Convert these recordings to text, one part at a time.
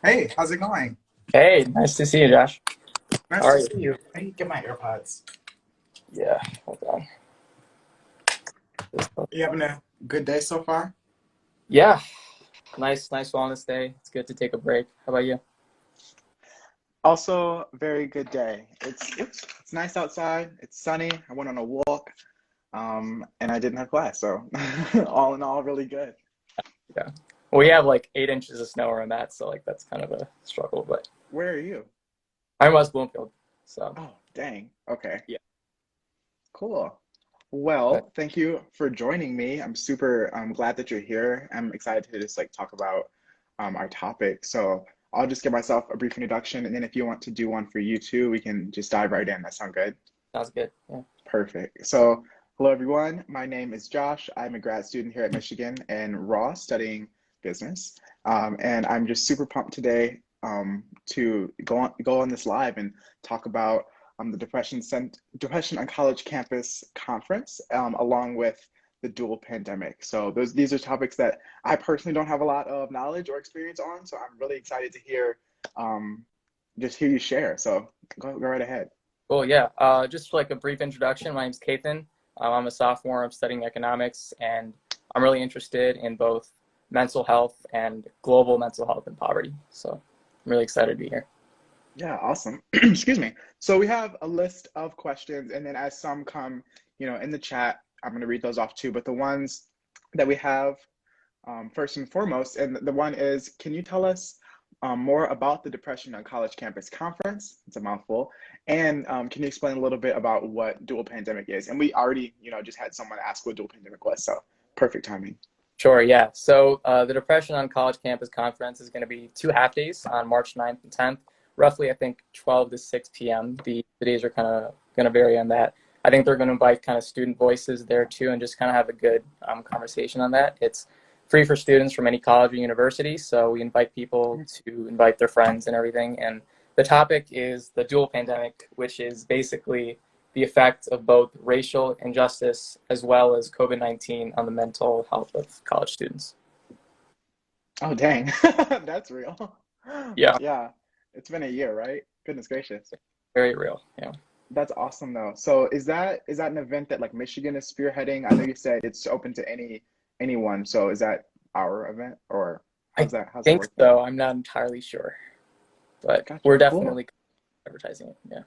Hey, how's it going? Hey, nice to see you, Josh. How Nice are to you? see you. I need to get my AirPods. Yeah, hold on. You having a good day so far? Yeah, nice wellness day. It's good to take a break. How about you? Also, very good day. It's nice outside. It's sunny. I went on a walk, and I didn't have class, so all in all, really good. Yeah. We have like 8 inches of snow where I'm at, so like that's kind of a struggle. But Where are you? I'm West Bloomfield, so Oh, dang. Okay, yeah. cool. But Well, thank you for joining me. I'm super glad that you're here. I'm excited to just like talk about our topic. So I'll just give myself a brief introduction, and then if you want to do one for you too, we can just dive right in. That sound good? sounds good. Yeah. Perfect. So, hello everyone. My name is Josh. I'm a grad student here at Michigan and Ross studying business. And I'm just super pumped today to go on this live and talk about the Depression on College Campus Conference, along with the dual pandemic. So these are topics that I personally don't have a lot of knowledge or experience on. So I'm really excited to um, hear you share. So go right ahead. Cool. Yeah. Just like a brief introduction. My name's Kathan. I'm a sophomore. I'm studying economics, and I'm really interested in both mental health and global mental health and poverty. So I'm really excited to be here. Yeah, awesome. Excuse me. So we have a list of questions, and then as some come, in the chat, I'm going to read those off too. But the ones that we have, first and foremost, and the one is, can you tell us more about the Depression on College Campus Conference? It's a mouthful. And can you explain a little bit about what dual pandemic is? And we already, just had someone ask what dual pandemic was, so perfect timing. Sure, yeah. So the Depression on College Campus Conference is going to be 2 half days on March 9th and 10th, roughly, I think, 12 to 6 p.m. The days are kind of going to vary on that. I think they're going to invite kind of student voices there too and just kind of have a good conversation on that. It's free for students from any college or university, so we invite people to invite their friends and everything. And the topic is the dual pandemic, which is basically the effect of both racial injustice as well as COVID-19 on the mental health of college students. Oh, dang. That's real. Yeah, Yeah, it's been a year, right? Goodness gracious. very real. Yeah. That's awesome though. So is that an event that like Michigan is spearheading? I know you said it's open to anyone. So is that our event or I how's that think working? so. I'm not entirely sure, but we're Gotcha. Cool. definitely advertising it. Yeah.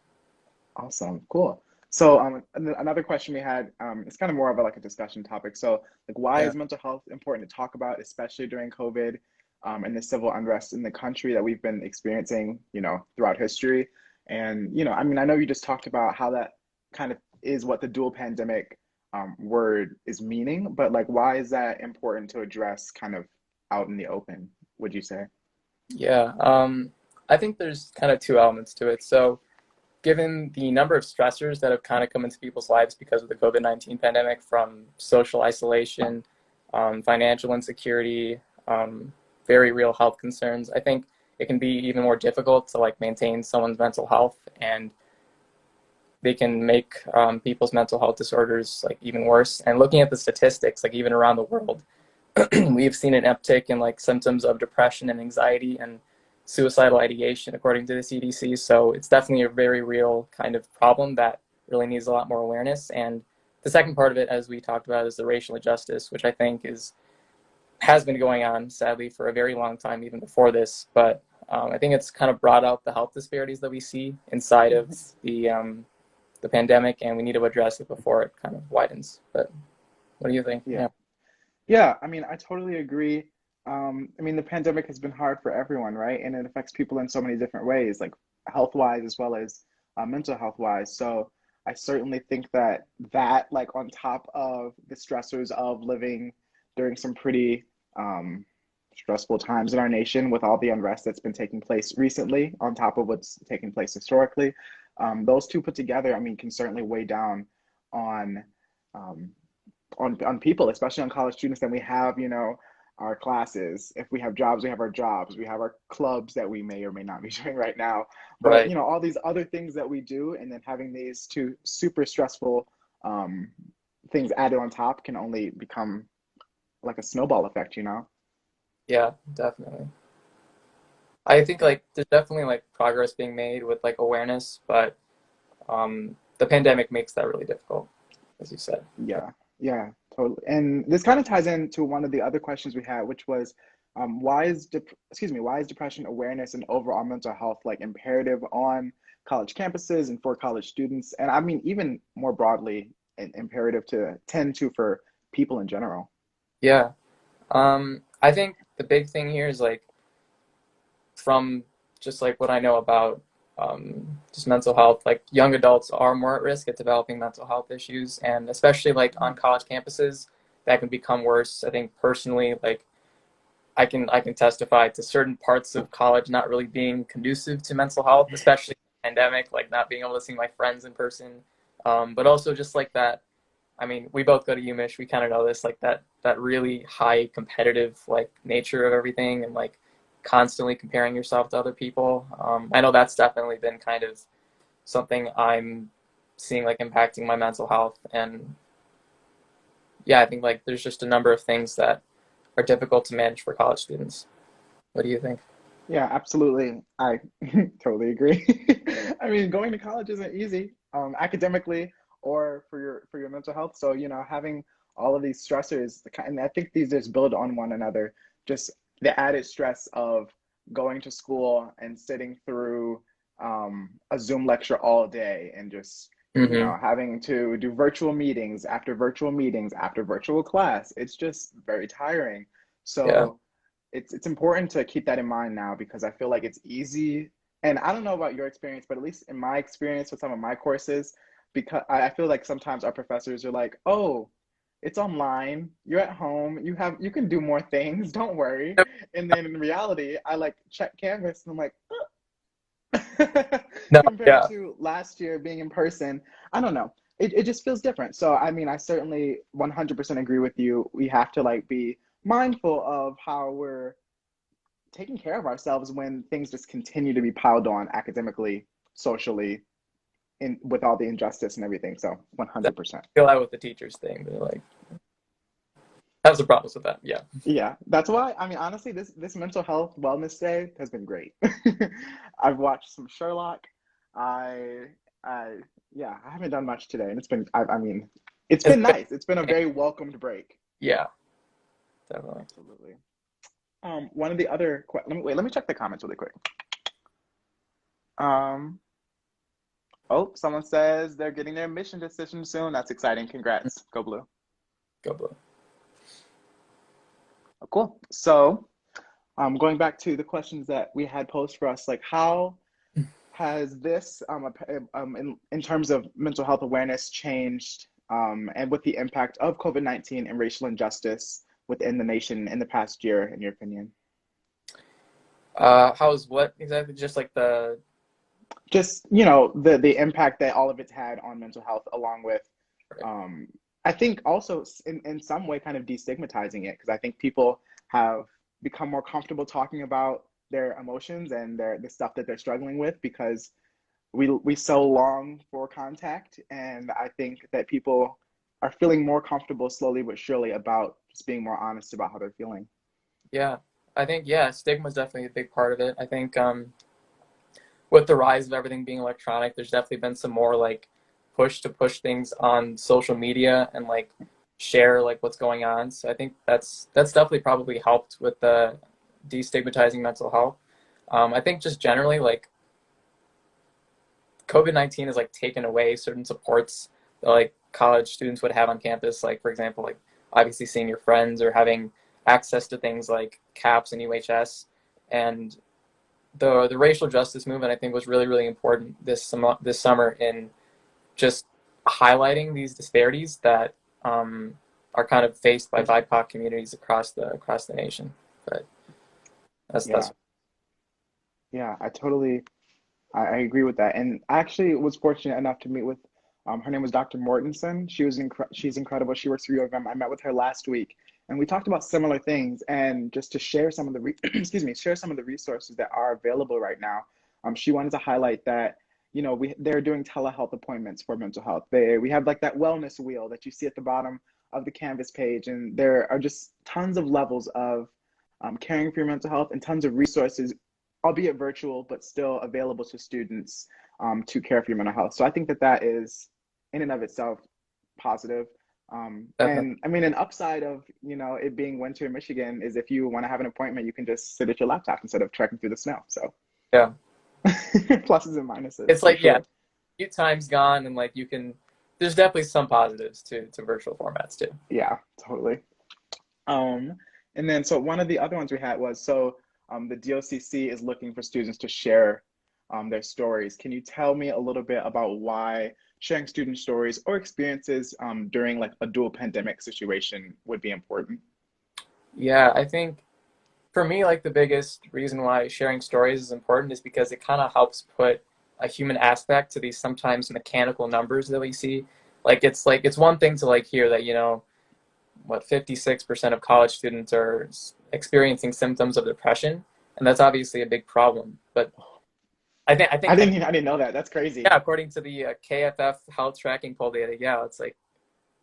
Awesome. Cool. So another question we had, it's kind of more of a, like a discussion topic. So like why Yeah. is mental health important to talk about, especially during COVID, and the civil unrest in the country that we've been experiencing, throughout history. And, I mean, I know you just talked about how that kind of is what the dual pandemic word is meaning, but like why is that important to address kind of out in the open, would you say? Yeah. I think there's kind of two elements to it. So, given the number of stressors that have kind of come into people's lives because of the COVID-19 pandemic, from social isolation, financial insecurity, very real health concerns, I think it can be even more difficult to like maintain someone's mental health, and they can make people's mental health disorders like even worse. And looking at the statistics, like even around the world, we've seen an uptick in like symptoms of depression and anxiety and suicidal ideation, according to the CDC. So it's definitely a very real kind of problem that really needs a lot more awareness. And the second part of it, as we talked about, is the racial injustice, which I think is has been going on sadly for a very long time, even before this. But I think it's kind of brought out the health disparities that we see inside of the pandemic, and we need to address it before it kind of widens. But what do you think? Yeah. Yeah. Yeah, I mean, I totally agree. I mean, the pandemic has been hard for everyone, right? And it affects people in so many different ways, like health-wise as well as mental health-wise. So I certainly think that like on top of the stressors of living during some pretty stressful times in our nation with all the unrest that's been taking place recently, on top of what's taking place historically, those two put together, I mean, can certainly weigh down on um, on people, especially on college students. Then we have, our classes. If we have jobs, we have our jobs. We have our clubs that we may or may not be doing right now. But Right. all these other things that we do, and then having these two super stressful um, things added on top can only become like a snowball effect. Yeah, definitely. I think like there's definitely like progress being made with like awareness, but the pandemic makes that really difficult, as you said. Yeah, yeah, totally. And this kind of ties into one of the other questions we had, which was, why is depression awareness and overall mental health like imperative on college campuses and for college students? And I mean, even more broadly, imperative to tend to for people in general. Yeah. I think the big thing here is like from just like what I know about just mental health, like young adults are more at risk at developing mental health issues, and especially like on college campuses, that can become worse. I think personally, like I can testify to certain parts of college not really being conducive to mental health, especially in the pandemic, like not being able to see my friends in person, but also just like that. I mean, we both go to UMich. We kind of know this, like that really high competitive like nature of everything, and like constantly comparing yourself to other people. I know that's definitely been kind of something I'm seeing like impacting my mental health, and yeah, I think like there's just a number of things that are difficult to manage for college students. What do you think? Yeah, absolutely. I totally agree. I mean, going to college isn't easy, academically or for your mental health. So, having all of these stressors, and I think these just build on one another. Just the added stress of going to school and sitting through a Zoom lecture all day and just, Mm-hmm. having to do virtual meetings after virtual class. It's just very tiring. Yeah. So it's important to keep that in mind now because I feel like it's easy. And I don't know about your experience, but at least in my experience with some of my courses, because I feel like sometimes our professors are like, "Oh, it's online. You're at home. You can do more things. Don't worry." And then in reality, I like check Canvas and I'm like, No. compared Yeah. to last year being in person, I don't know. It just feels different. So I mean, I certainly 100% agree with you. We have to like be mindful of how we're taking care of ourselves when things just continue to be piled on academically, socially, in with all the injustice and everything. So That 100%. feel out with the teachers thing. They're like have some problems with that. Yeah. Yeah, that's why. I mean, honestly, this mental health wellness day has been great. I've watched some Sherlock. I I yeah, I haven't done much today, and I mean, it's It's been been, nice. It's been a very welcomed break. yeah, definitely. Absolutely. One of the other let me check the comments really quick. Um, oh, someone says they're getting their mission decision soon. That's exciting. Congrats. Go Blue. Go blue. Oh, cool. So, going back to the questions that we had posed for us, like how has this, in terms of mental health awareness, changed, and with the impact of COVID-19 and racial injustice within the nation in the past year, in your opinion? How's what exactly? Just like the Just, the impact that all of it's had on mental health, along with, um, I think also in some way kind of destigmatizing it, because I think people have become more comfortable talking about their emotions and the stuff that they're struggling with because we so long for contact, and I think that people are feeling more comfortable slowly but surely about just being more honest about how they're feeling. yeah. I think yeah, stigma is definitely a big part of it. I think with the rise of everything being electronic, there's definitely been some more like push to push things on social media and like share like what's going on. So I think that's definitely probably helped with the destigmatizing mental health. I think just generally like COVID-19 has like taken away certain supports that like college students would have on campus. Like for example, like obviously seeing your friends or having access to things like CAPS and UHS. And the racial justice movement I think was really important this summer in just highlighting these disparities that are kind of faced by BIPOC communities across the nation. But that's Yeah, yeah, I agree with that. And I actually was fortunate enough to meet with, her name was Dr. Mortensen. She's incredible. She works for U of M. I met with her last week, and we talked about similar things. And just to share some of the excuse me, share some of the resources that are available right now. She wanted to highlight that they're doing telehealth appointments for mental health. We have like that wellness wheel that you see at the bottom of the Canvas page, and there are just tons of levels of caring for your mental health and tons of resources albeit virtual, but still available to students to care for your mental health. So I think that that is, in and of itself, positive. Definitely. And I mean, an upside of, it being winter in Michigan is if you want to have an appointment, you can just sit at your laptop instead of trekking through the snow. So Yeah. pluses and minuses It's for like, yeah, sure. few times gone, and like you can, there's definitely some positives to virtual formats too. Yeah, totally. Um, and then, so one of the other ones we had was the DoCC is looking for students to share their stories. Can you tell me a little bit about why sharing student stories or experiences during like a dual pandemic situation would be important? Yeah, I think for me, like the biggest reason why sharing stories is important is because it kind of helps put a human aspect to these sometimes mechanical numbers that we see. Like it's one thing to like hear that, what 56% of college students are experiencing symptoms of depression, and that's obviously a big problem. But I think I didn't know that. That's crazy. yeah, according to the KFF health tracking poll data, yeah, it's like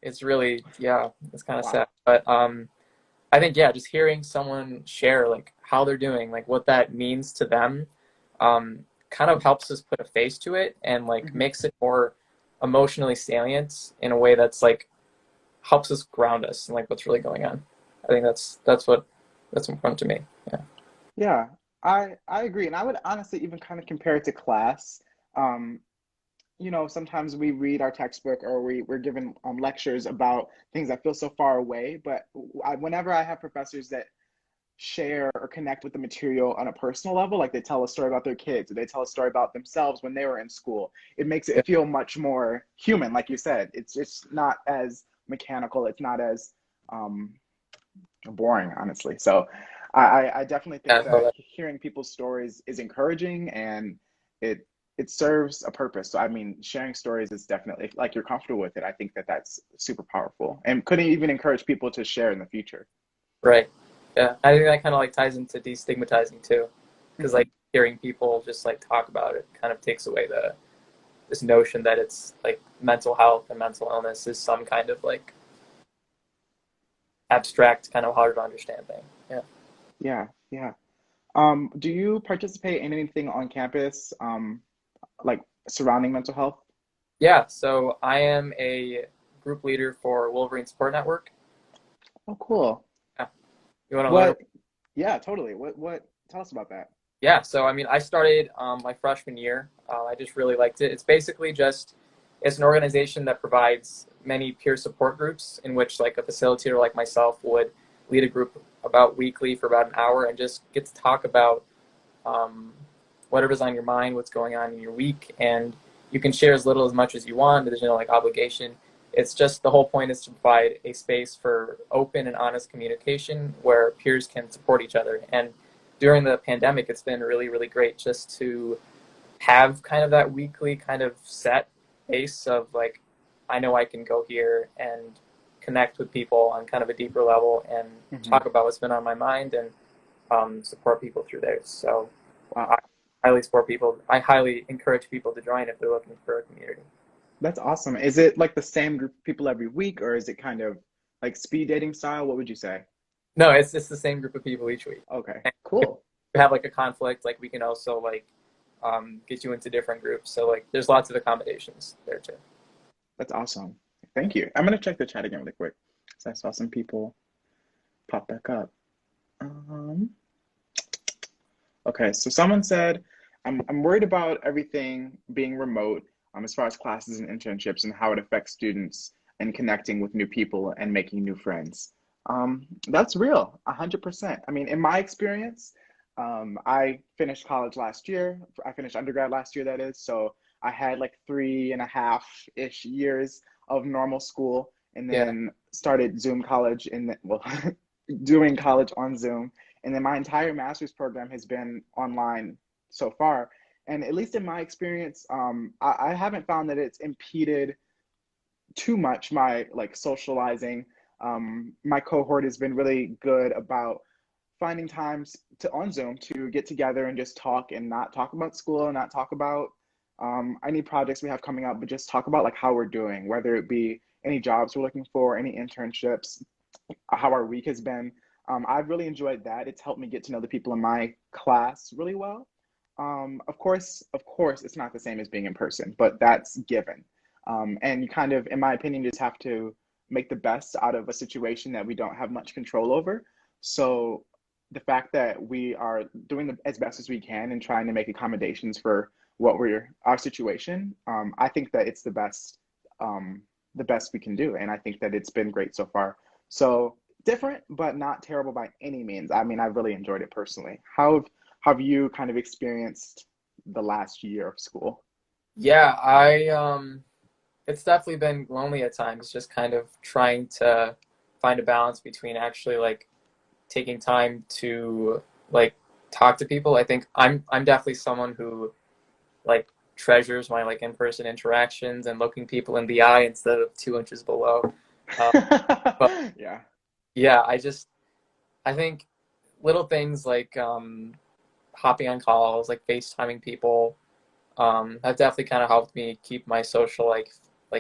it's really yeah, it's kind of sad. Wow. But I think yeah, just hearing someone share like how they're doing, like what that means to them, kind of helps us put a face to it and like Hmm. makes it more emotionally salient in a way that's like helps us ground us and like what's really going on. I think that's important to me. Yeah. Yeah, I agree, and I would honestly even kind of compare it to class. Um, sometimes we read our textbook or we're given lectures about things that feel so far away. But whenever I have professors that share or connect with the material on a personal level, like they tell a story about their kids or they tell a story about themselves when they were in school, it makes Yeah. it feel much more human. Like you said, it's just not as mechanical. It's not as um, boring, honestly. So I definitely Yeah, think I feel that that. hearing people's stories is encouraging and it it serves a purpose. So I mean, sharing stories is definitely like you're comfortable with it. I think that that's super powerful and could even encourage people to share in the future. Right. Yeah. I think that kind of like ties into destigmatizing too, because Hmm. like hearing people just like talk about it kind of takes away the this notion that it's like mental health and mental illness is some kind of like abstract, kind of hard to understand thing. Yeah. Yeah, yeah. Do you participate in anything on campus, like surrounding mental health? Yeah. So I am a group leader for Wolverine Support Network. Oh, cool. Yeah. You want to learn? What? Yeah, totally. What? Tell us about that. Yeah. So I mean, I started my freshman year. I just really liked it. It's basically just it's an organization that provides many peer support groups in which like a facilitator like myself would lead a group about weekly for about an hour and just get to talk about um, whatever's on your mind, what's going on in your week, and you can share as little as much as you want. There's no like obligation. It's just the whole point is to provide a space for open and honest communication where peers can support each other. And during the pandemic, it's been really, really great just to have kind of that weekly kind of set base of like, I know I can go here and connect with people on kind of a deeper level and Hmm. talk about what's been on my mind and support people through theirs. So I Wow. highly support people. I highly encourage people to join if they're looking for a community. That's awesome. Is it like the same group of people every week, or is it kind of like speed dating style? What would you say? No, it's the same group of people each week. Okay, And if cool. you have like a conflict, like we can also like get you into different groups. So like there's lots of accommodations there too. That's awesome. Thank you. I'm gonna check the chat again really quick. So I saw some people pop back up. Um, okay, so someone said, I'm worried about everything being remote, as far as classes and internships and how it affects students and connecting with new people and making new friends. That's real, 100%. I mean, in my experience, I finished college last year. I finished undergrad last year, that is. So I had like 3.5-ish years of normal school and Yeah, then started Zoom college and well, doing college on Zoom. And then my entire master's program has been online so far. And at least in my experience, I haven't found that it's impeded too much my like socializing. My cohort has been really good about finding times to on Zoom to get together and just talk and not talk about school and not talk about any projects we have coming up, but just talk about like how we're doing, whether it be any jobs we're looking for, any internships, how our week has been. I've really enjoyed that. It's helped me get to know the people in my class really well. Of course, it's not the same as being in person, but that's given. And you kind of, in my opinion, just have to make the best out of a situation that we don't have much control over. So the fact that we are doing as best as we can and trying to make accommodations for our situation, I think that it's the best we can do, and I think that it's been great so far. So different, but not terrible by any means. I mean, I've really enjoyed it personally. How have you kind of experienced the last year of school? Yeah, I it's definitely been lonely at times, just kind of trying to find a balance between actually like taking time to like talk to people. I think I'm definitely someone who like treasures my like in-person interactions and looking people in the eye instead of 2 inches below. Um, but Yeah. yeah, I think little things like hopping on calls, like FaceTiming people, have definitely kind of helped me keep my social like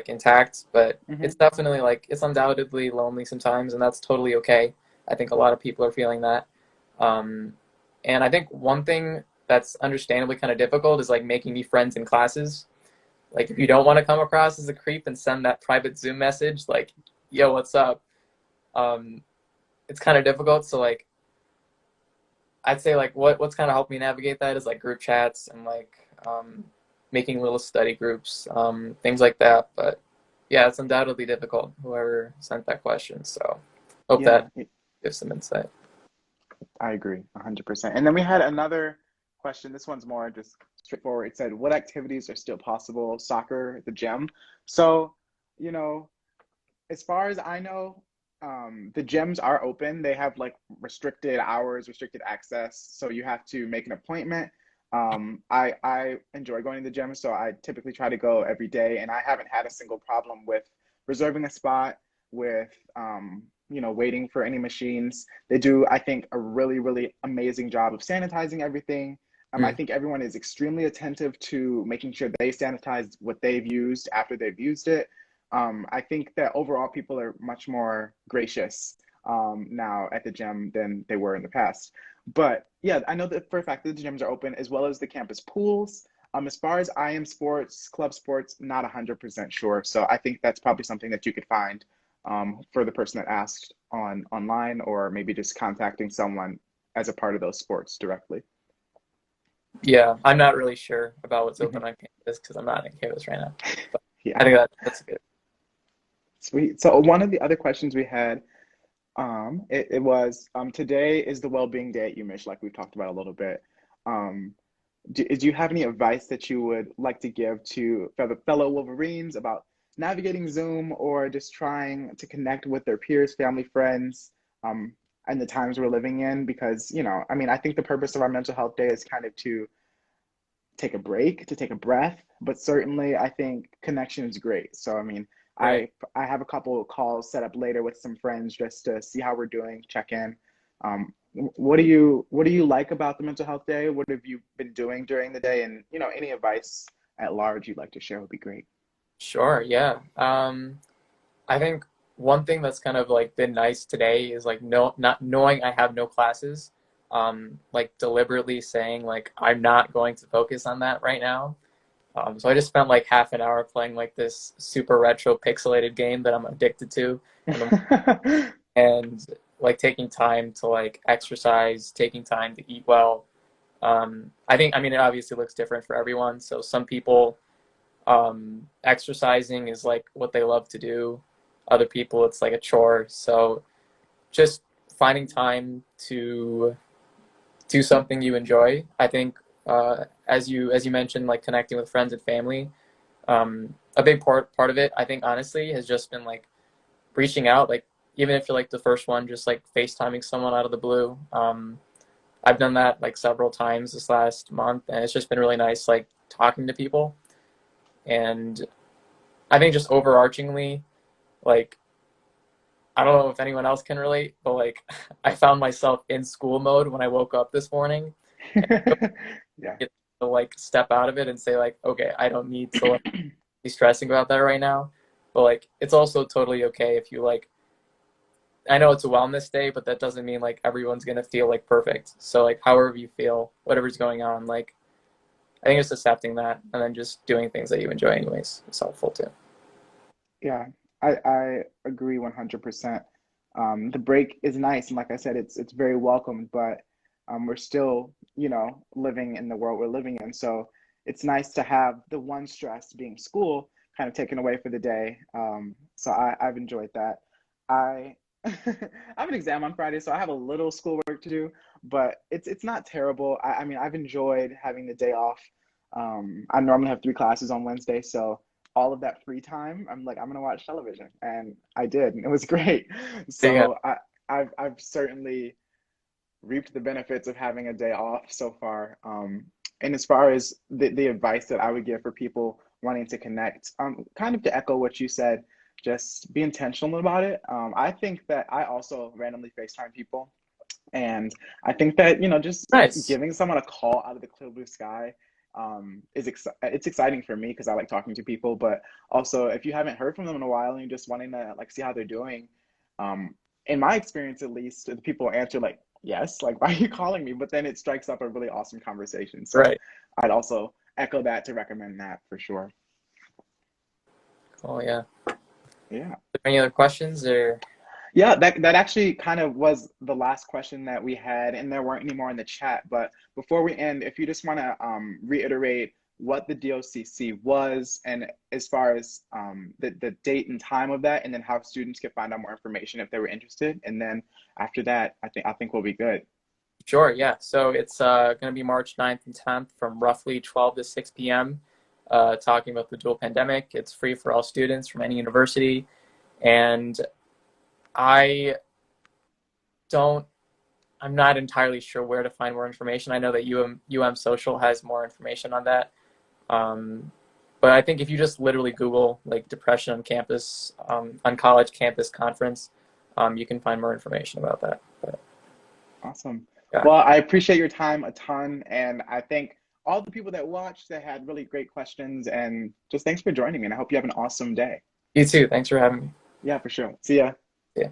intact. But Hmm. it's definitely like it's undoubtedly lonely sometimes, and that's totally okay. I think a lot of people are feeling that. Um, and I think one thing that's understandably kind of difficult is like making new friends in classes. Like if you don't want to come across as a creep and send that private Zoom message, like, "Yo, what's up?" Um, it's kind of difficult. So like I'd say like what's kind of helped me navigate that is like group chats and like making little study groups, things like that. But yeah, it's undoubtedly difficult. Whoever sent that question, so hope that Yeah, gives some insight. I agree 100%. And then we had another question. This one's more just straightforward. It said, what activities are still possible? Soccer, the gym. So, you know, as far as I know, the gyms are open. They have like restricted hours, restricted access, so you have to make an appointment. I enjoy going to the gym, so I typically try to go every day, and I haven't had a single problem with reserving a spot, with waiting for any machines. They do, I think, a really, really amazing job of sanitizing everything. I Mm. think everyone is extremely attentive to making sure they sanitize what they've used after they've used it. I think that overall people are much more gracious now at the gym than they were in the past. But yeah, I know that for a fact that the gyms are open as well as the campus pools. As far as IM sports, club sports, not 100% sure. So I think that's probably something that you could find for the person that asked online, or maybe just contacting someone as a part of those sports directly. Yeah, I'm not really sure about what's Hmm. open on campus because I'm not in campus right now. But I Yeah, think that's good. sweet. So one of the other questions we had, it was today is the well-being day at UMich, like we've talked about a little bit. Um, do you have any advice that you would like to give to fellow Wolverines about navigating Zoom or just trying to connect with their peers, family, friends, um, and the times we're living in? Because, I mean, I think the purpose of our mental health day is kind of to take a break, to take a breath, but certainly I think connection is great. So, I mean, Right. I have a couple of calls set up later with some friends just to see how we're doing, check in. What do you like about the mental health day? What have you been doing during the day? And any advice at large you'd like to share would be great. Sure. Yeah. I think one thing that's kind of like been nice today is like not knowing I have no classes, like deliberately saying like I'm not going to focus on that right now. So I just spent like half an hour playing like this super retro pixelated game that I'm addicted to, and and like taking time to like exercise, taking time to eat well. I mean it obviously looks different for everyone. So some people exercising is like what they love to do. Other people, it's like a chore. So just finding time to do something you enjoy. I think as you mentioned, like connecting with friends and family. A big part of it, I think, honestly, has just been like reaching out. Like even if you're like the first one, just like FaceTiming someone out of the blue. I've done that like several times this last month, and it's just been really nice, like talking to people. And I think just overarchingly, like I don't know if anyone else can relate, but like I found myself in school mode when I woke up this morning, and Yeah. get to like step out of it and say like, okay, I don't need to like be stressing about that right now. But like it's also totally okay if you like I know it's a wellness day, but that doesn't mean like everyone's gonna feel like perfect. So like however you feel, whatever's going on, like I think it's accepting that and then just doing things that you enjoy anyways is helpful too. Yeah, I agree 100%. The break is nice, and like I said, it's very welcomed, but we're still, living in the world we're living in. So it's nice to have the one stress being school kind of taken away for the day. So I've enjoyed that. I I have an exam on Friday, so I have a little schoolwork to do, but it's not terrible. I mean, I've enjoyed having the day off. I normally have three classes on Wednesday, so all of that free time, I'm like, I'm gonna watch television, and I did, and it was great. There you go. So I've certainly reaped the benefits of having a day off so far. And as far as the advice that I would give for people wanting to connect, kind of to echo what you said, just be intentional about it. I think that I also randomly FaceTime people, and I think that, just Nice. giving someone a call out of the clear blue sky it's exciting for me because I like talking to people, but also if you haven't heard from them in a while and you're just wanting to like see how they're doing, um, in my experience at least, the people answer like, yes, like why are you calling me? But then it strikes up a really awesome conversation. So Right. I'd also echo that to recommend that for sure. Cool. Yeah. Yeah. Any other questions or Yeah, that actually kind of was the last question that we had, and there weren't any more in the chat. But before we end, if you just want to reiterate what the DOCC was, and as far as the date and time of that, and then how students could find out more information if they were interested, and then after that, I think we'll be good. sure, yeah. So it's going to be March 9th and 10th from roughly 12 to 6 p.m. Talking about the dual pandemic. It's free for all students from any university. And I don't, I'm not entirely sure where to find more information. I know that UM Social has more information on that. Um, but I think if you just literally Google like depression on campus, on college campus conference, you can find more information about that. But Awesome. yeah, Well, I appreciate your time a ton, and I thank all the people that watched that had really great questions, and just thanks for joining me, and I hope you have an awesome day. you too. Thanks for having me. Yeah, for sure. See ya. Yeah.